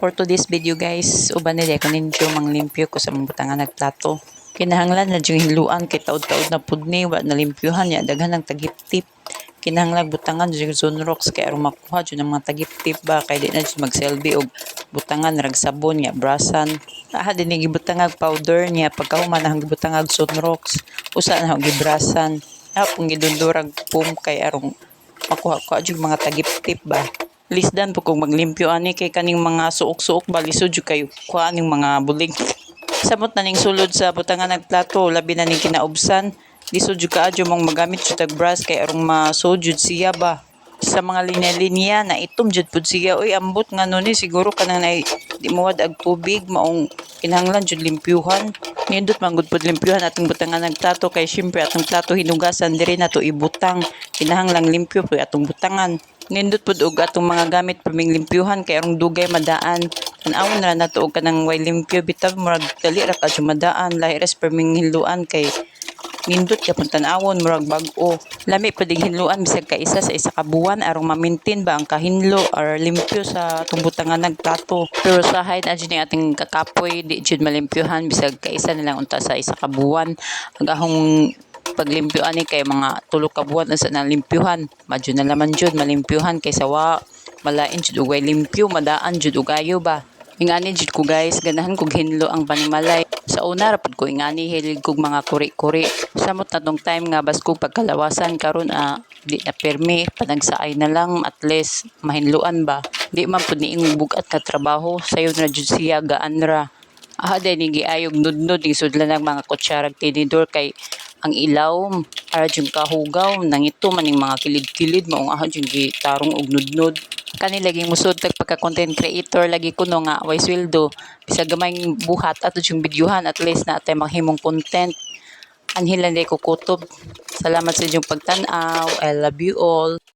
For today's video guys, uban nila ko ninyo manglimpyo ko sa mga butangan nagplato. Kinahanglan na yung hiluan kay taod-taod na pudni wa na limpyuhan ya daghan ng tagip-tip. Kinahanglan butangan yung Zonrox kay aron makuha yung mga tagip-tip ba kay di na yung magselbi og butangan rag sabon ya brasan. Aha din gibutangan powder niya pagkahuman ang gibutangan Zonrox usa na gibrasan. Hapong gidundurag pum kay arong makuha yung mga tagip-tip ba. Lisdan po kung maglimpyo ani kay kaning mga suok-suok balisod jud kayo kuha ning mga bulig. Samot na ning sulod sa butangan nagplato labi na ning kinaubsan lisod jud kaadyo mong magamit jud tag brush kay arong masud jud siya ba. Sa mga linya-linya na itom jud pud siya oy ambot nga ni siguro kanang nay di muwad ag tubig maong kinahanglan jud limpyuhan. Nindot man gud pud limpyuhan atong butangan nagplato kay syempre atong plato hinugasan diri na to ibutang. Kinahanglang limpyo pud atong butangan. Nindot pud og atong mga gamit paming limpyuhan kay arong dugay madaan. Tan-awon ra nato og kanang way limpyo bitaw murag dali ra kadyo madaan lahi res paming hiluan kay nindot ka pud tan-awon murag bag-o. Lami pud hinluan bisag kaisa sa isa ka buwan arong ma-maintain ba ang kahinlo or limpyo sa atong butangan nagplato. Pero sa height adyo ni ating kakapoy di jud malimpyuhan bisag kaisa na lang unta sa isa ka buwan. Ang ahong paglimpyo ani kay mga 3 ka buwan sa nalimpyuhan madyo na laman jud malimpyuhan kay sawa malain jud ug way limpyo madaan jud ug ayo ba ingani jud ko guys ganahan kog hinlo ang panimalay sa una ra pud ko ingani hilig kog mga kuri-kuri samot na tong time nga basko pagkalawasan karon di na permi panagsaay na lang at least mahinluan ba di man pud niing bugat na trabaho sayon ra jud siya gaan ra day ni giayog nudnod ni sudlan ng mga kutsarag tinidor kay ang ilaw ara jud kahugaw nangito maning mga kilid-kilid maong aha jud gitarong og nudnod kani laging musud tag pagka content creator lagi kuno nga way sweldo bisag gamay buhat ato jud videohan at least na tay mahimong content anhilan day ko kutob salamat sa inyong pagtan-aw I love you all.